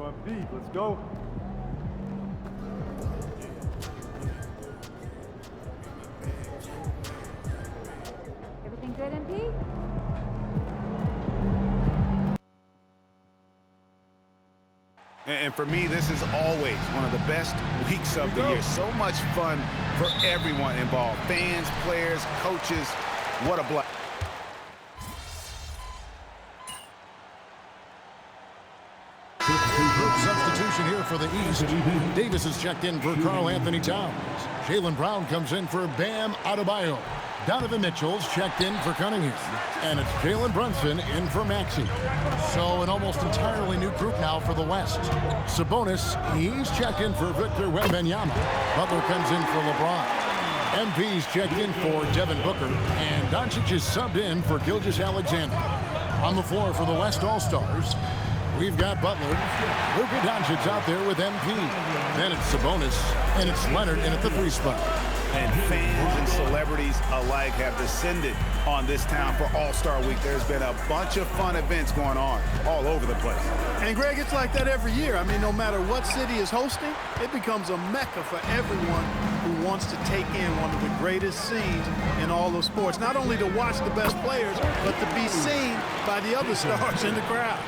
MP, let's go. Everything good, MP? And for me, this is always one of the best weeks of the year. So much fun for everyone involved. Fans, players, coaches. What a blast. Substitution here for the East. Davis has checked in for Karl Anthony Towns. Jaylen Brown comes in for Bam Adebayo. Donovan Mitchell's checked in for Cunningham. And it's Jalen Brunson in for Maxey. So an almost entirely new group now for the West. Sabonis, he's checked in for Victor Wembanyama. Butler comes in for LeBron. MP's checked in for Devin Booker. And Doncic is subbed in for Gilgeous-Alexander. On the floor for the West All-Stars, we've got Butler. Luka Doncic out there with MP. Then it's Sabonis, and it's Leonard in at the 3 spot. And fans and celebrities alike have descended on this town for All-Star Week. There's been a bunch of fun events going on all over the place. And, Greg, it's like that every year. I mean, no matter what city is hosting, it becomes a mecca for everyone who wants to take in one of the greatest scenes in all of sports. Not only to watch the best players, but to be seen by the other stars in the crowd.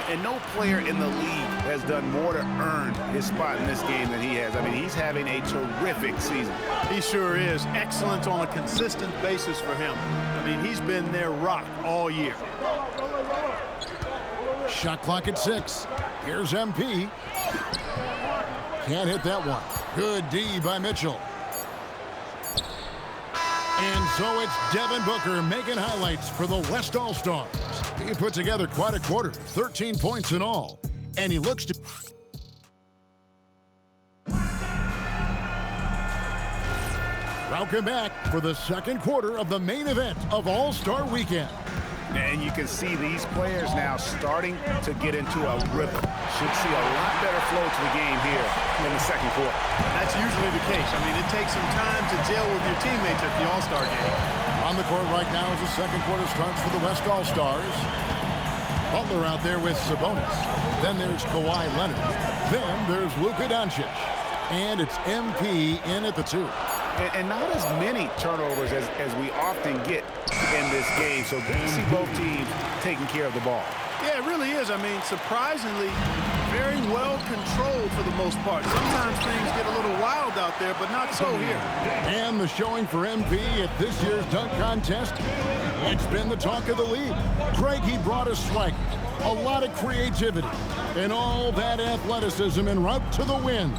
And no player in the league has done more to earn his spot in this game than he has. I mean, he's having a terrific season. He sure is. Excellent on a consistent basis for him. I mean, he's been their rock all year. Shot clock at 6. Here's MP. Can't hit that one. Good D by Mitchell. And so it's Devin Booker making highlights for the West All-Stars. He put together quite a quarter, 13 points in all. And he looks to... Welcome back for the second quarter of the main event of All-Star Weekend. And you can see these players now starting to get into a rhythm. Should see a lot better flow to the game here in the second quarter. That's usually the case. I mean, it takes some time to gel with your teammates at the All-Star game. On the court right now as the second quarter starts for the West All-Stars. Butler out there with Sabonis. Then there's Kawhi Leonard. Then there's Luka Doncic. And it's MP in at the 2. And not as many turnovers as we often get in this game. So good to see both teams taking care of the ball. Yeah, it really is. I mean, surprisingly, very well controlled for the most part. Sometimes things get a little wild out there, but not so here. And the showing for MP at this year's dunk contest, it's been the talk of the league. Greg, he brought a swagger, a lot of creativity, and all that athleticism en route to the win.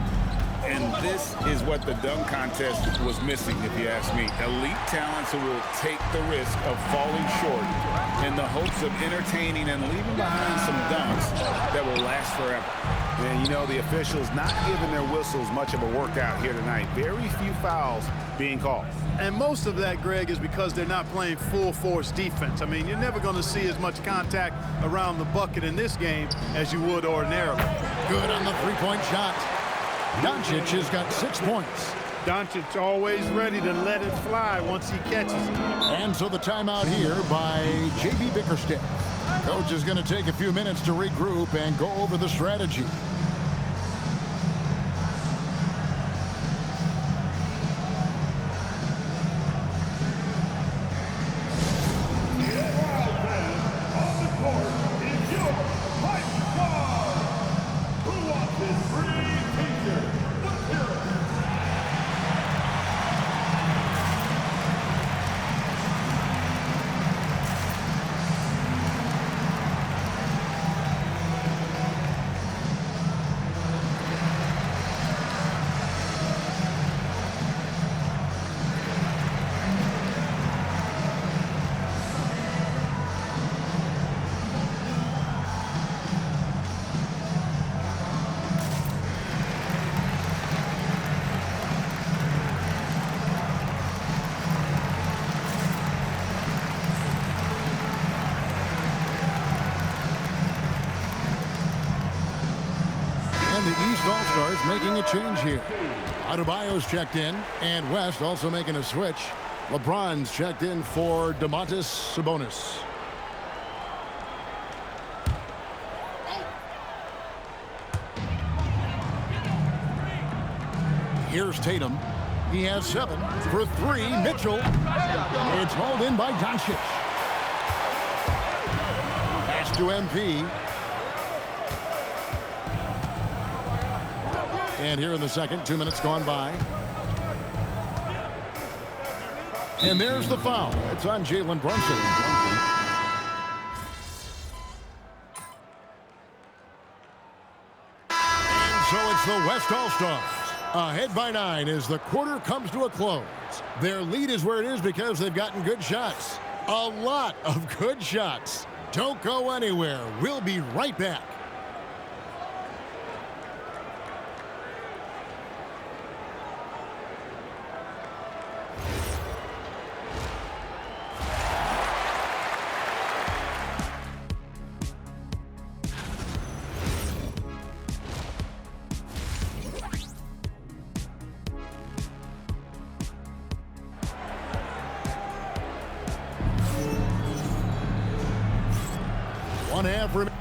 And this is what the dunk contest was missing, if you ask me. Elite talents who will take the risk of falling short in the hopes of entertaining and leaving behind some dunks that will last forever. And, you know, the officials not giving their whistles much of a workout here tonight. Very few fouls being called. And most of that, Greg, is because they're not playing full-force defense. I mean, you're never going to see as much contact around the bucket in this game as you would ordinarily. Good on the three-point shot. Doncic has got 6 points. Doncic always ready to let it fly once he catches it. And so the timeout here by J.B. Bickerstaff. Coach is going to take a few minutes to regroup and go over the strategy. And the East All-Stars making a change here. Adebayo's checked in, and West also making a switch. LeBron's checked in for Domantas Here's Tatum. He has 7 for 3. Mitchell. It's hauled in by Doncic. Pass to MP. And here in the second, 2 minutes gone by. And there's the foul. It's on Jalen Brunson. And so it's the West All-Stars. Ahead by 9 as the quarter comes to a close. Their lead is where it is because they've gotten good shots. A lot of good shots. Don't go anywhere. We'll be right back. One half remaining.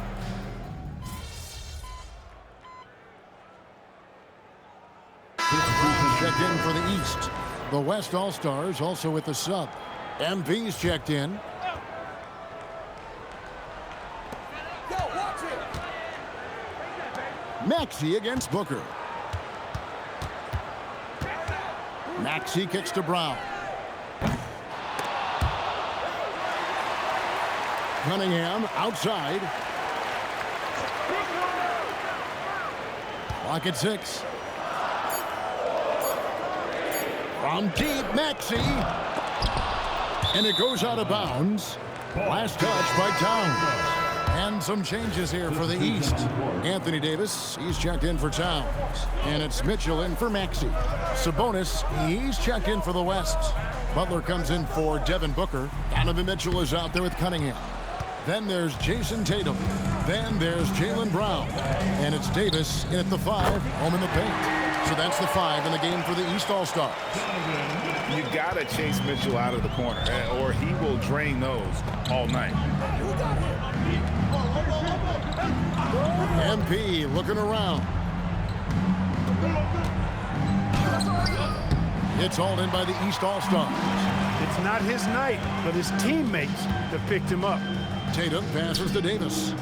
Checked in for the East. The West All-Stars also with the sub. MP's checked in. Maxey against Booker. Maxey kicks to Brown. Cunningham outside. Clock at 6. From deep, Maxey. And it goes out of bounds. Last touch by Towns. And some changes here for the East. Anthony Davis, he's checked in for Towns. And it's Mitchell in for Maxey. Sabonis, he's checked in for the West. Butler comes in for Devin Booker. Donovan Mitchell is out there with Cunningham. Then there's Jason Tatum. Then there's Jaylen Brown. And it's Davis in at the 5, home in the paint. So that's the 5 in the game for the East All-Stars. You got to chase Mitchell out of the corner, or he will drain those all night. MP looking around. It's hauled in by the East All-Stars. It's not his night, but his teammates that picked him up. Tatum passes to Davis.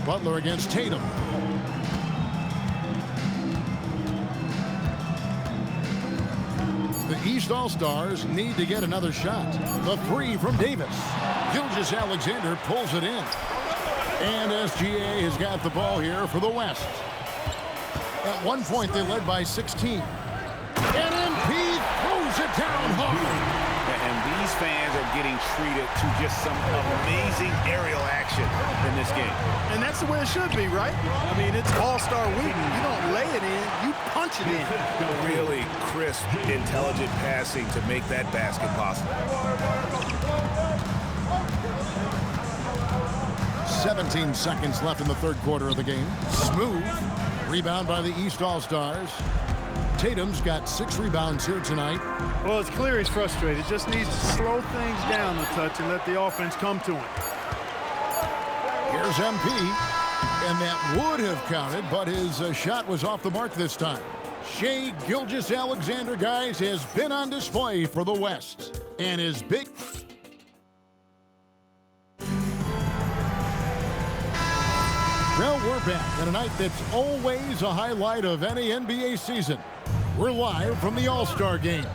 Butler against Tatum. The East All-Stars need to get another shot. The 3 from Davis. Gilgeous-Alexander pulls it in. And SGA has got the ball here for the West. At one point, they led by 16. And MP throws it down hard. And these fans are getting treated to just some amazing aerial action in this game. And that's the way it should be, right? I mean, it's All-Star Week. You don't lay it in, you punch it in. Really crisp, intelligent passing to make that basket possible. 17 seconds left in the third quarter of the game. Smooth. Rebound by the East All-Stars. Tatum's got 6 rebounds here tonight. Well, it's clear he's frustrated. Just needs to slow things down a touch and let the offense come to him. Here's MP. And that would have counted, but his shot was off the mark this time. Shai Gilgeous-Alexander, guys, has been on display for the West. And his big... Well, we're back on a night that's always a highlight of any NBA season. We're live from the All-Star Game.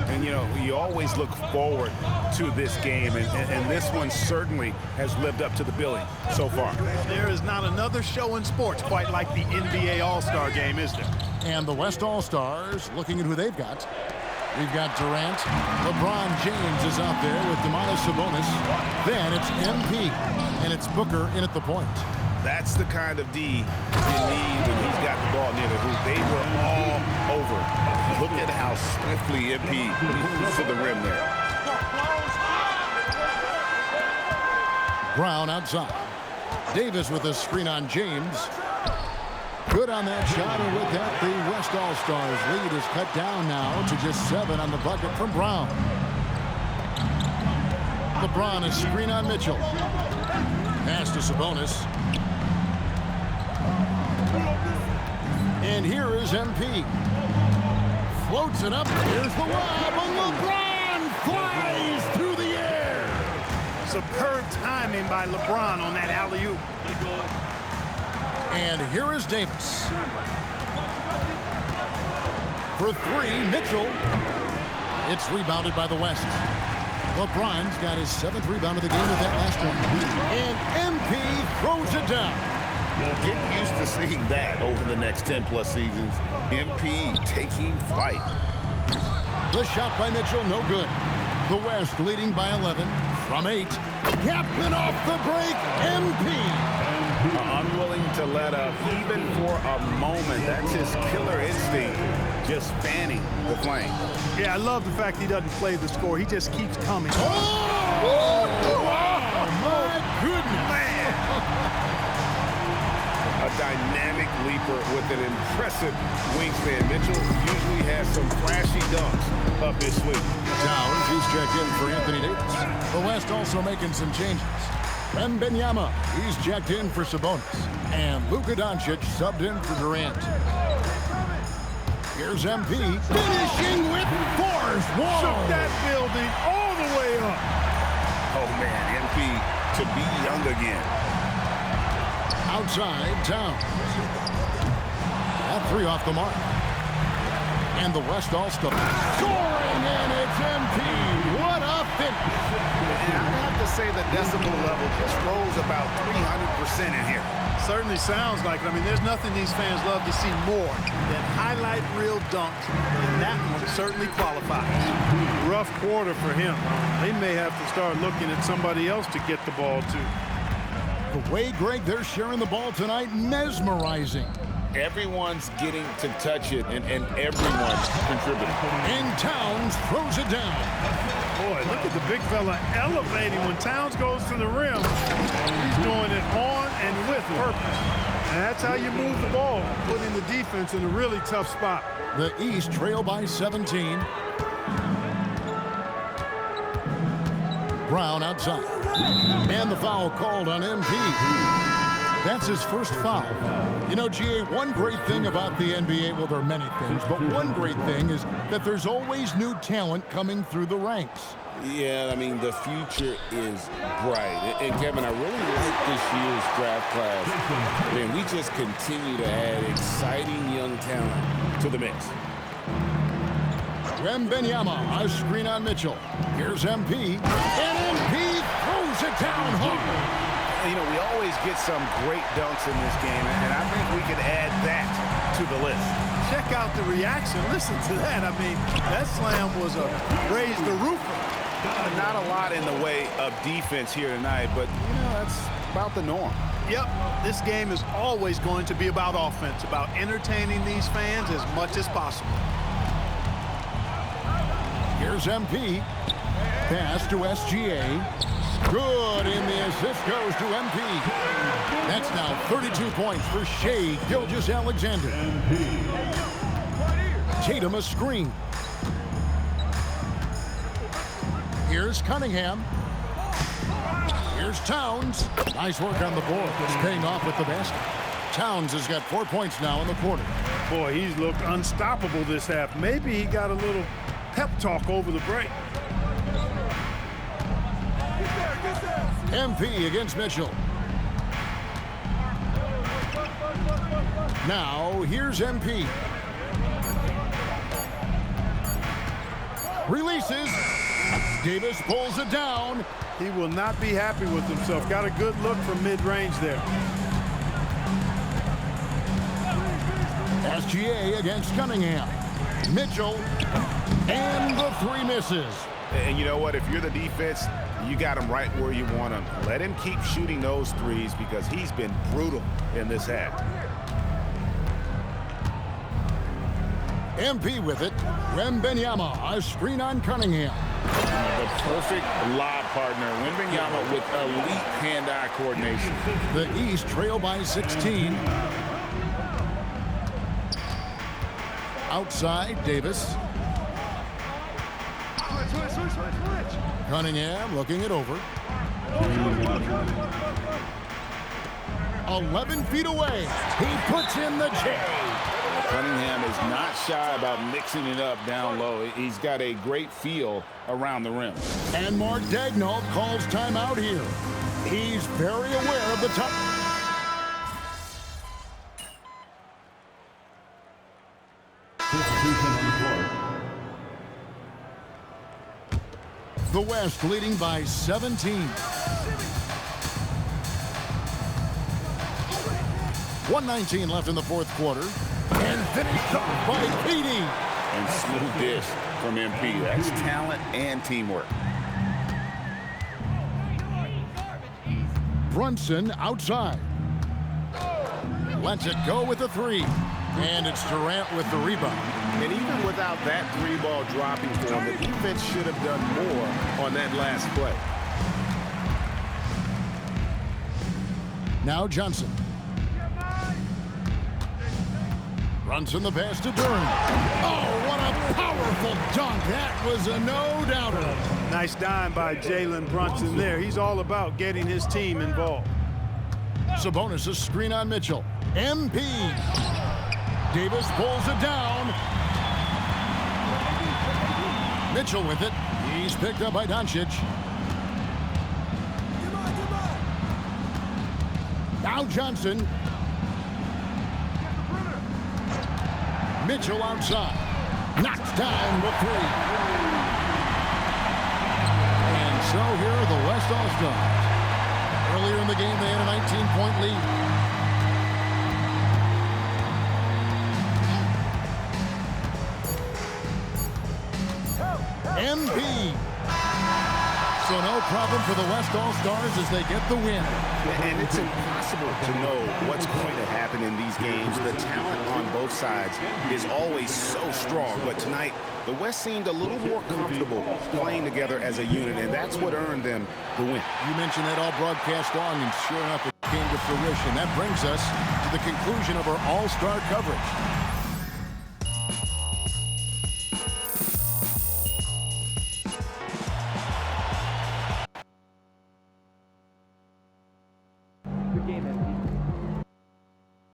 And, you know, you always look forward to this game, and this one certainly has lived up to the billing so far. There is not another show in sports quite like the NBA All-Star Game, is there? And the West All-Stars, looking at who they've got. We've got Durant. LeBron James is out there with Domantas Sabonis. Then it's MP, and it's Booker in at the point. That's the kind of D you need when he's got the ball near the hoop. They were all over. Look at how swiftly MP moves to the rim there. Brown outside. Davis with a screen on James. Good on that shot, and with that, the West All-Stars lead is cut down now to just 7 on the bucket from Brown. LeBron, a screen on Mitchell. Pass to Sabonis. And here is MP. Floats it up. Here's the lob. And LeBron flies through the air. Superb timing by LeBron on that alley-oop. And here is Davis. For three, Mitchell. It's rebounded by the West. LeBron's got his 7th rebound of the game with that last one. And MP throws it down. Get used to seeing that over the next 10-plus seasons. MP taking flight. The shot by Mitchell, no good. The West leading by 11 from 8. Captain off the break, MP. Unwilling to let up even for a moment. That's his killer instinct, just fanning the flame. Yeah, I love the fact he doesn't play the score. He just keeps coming. Oh, my goodness. Man. A dynamic leaper with an impressive wingspan. Mitchell usually has some flashy dunks up his sleeve. Towns, he's checked in for Anthony Davis. The West also making some changes. Wembanyama, he's checked in for Sabonis. And Luka Doncic subbed in for Durant. Here's MP finishing with force. Shook that building all the way up. Oh, man, MP to be young again. Outside, Towns. That 3 off the mark. And the West All-Star scoring, and it's MP. What a finish. And I have to say the decibel level just rose about 300% in here. Certainly sounds like it. I mean, there's nothing these fans love to see more than highlight reel dunks. And that one certainly qualifies. Rough quarter for him. They may have to start looking at somebody else to get the ball to. The way, Greg, they're sharing the ball tonight, mesmerizing. Everyone's getting to touch it, and everyone's contributing. And Towns throws it down. Boy, look at the big fella elevating when Towns goes to the rim. He's doing it on and with purpose. And that's how you move the ball, putting the defense in a really tough spot. The East trail by 17. Brown outside. And the foul called on MP. That's his first foul. You know, GA, one great thing about the NBA, well, there are many things, but one great thing is that there's always new talent coming through the ranks. Yeah, I mean, the future is bright. And Kevin, I really like this year's draft class. Man, we just continue to add exciting young talent to the mix. Wembanyama, a screen on Mitchell. Here's MP. And MP throws it down hard. You know, we always get some great dunks in this game, and I think we can add that to the list. Check out the reaction. Listen to that. I mean, that slam was a raise the roofer. Not a lot in the way of defense here tonight, but, you know, that's about the norm. Yep, this game is always going to be about offense, about entertaining these fans as much as possible. Here's MP. Pass to SGA. Good, and the assist goes to MP. That's now 32 points for Shai Gilgeous-Alexander. Tatum a screen. Here's Cunningham. Here's Towns. Nice work on the board. It's paying off with the basket. Towns has got 4 points now in the quarter. Boy, he's looked unstoppable this half. Maybe he got a little pep talk over the break. MP against Mitchell. Now, here's MP. Releases. Davis pulls it down. He will not be happy with himself. Got a good look from mid-range there. SGA against Cunningham. Mitchell. And the 3 misses. And you know what? If you're the defense, you got him right where you want him. Let him keep shooting those threes because he's been brutal in this half. MP with it. Wembanyama, a screen on Cunningham. The perfect lob partner. Wembanyama with elite hand-eye coordination. The East trail by 16. Outside, Davis. Cunningham looking it over. 11 feet away. He puts in the J. Cunningham is not shy about mixing it up down low. He's got a great feel around the rim. And Mark Daigneault calls timeout here. He's very aware of the time. The West leading by 17. 1:19 left in the fourth quarter. And finished off by Petey. And smooth dish from MP. That's talent and teamwork. Brunson outside. Lets it go with the three. And it's Durant with the rebound. And even without that three ball dropping for him, the defense should have done more on that last play. Now Johnson. Brunson the pass to Durant. Oh, what a powerful dunk. That was a no-doubter. Nice dime by Jalen Brunson there. He's all about getting his team involved. Sabonis' screen on Mitchell. MP. Davis pulls it down. Mitchell with it. He's picked up by Doncic. Now Johnson. Mitchell outside. Knocks down the three. And so here are the West All-Stars. Earlier in the game, they had a 19-point lead. MP. So no problem for the West All-Stars as they get the win. And it's impossible to know what's going to happen in these games. The talent on both sides is always so strong. But tonight, the West seemed a little more comfortable playing together as a unit, and that's what earned them the win. You mentioned that all broadcast long, and sure enough, it came to fruition. That brings us to the conclusion of our All-Star coverage.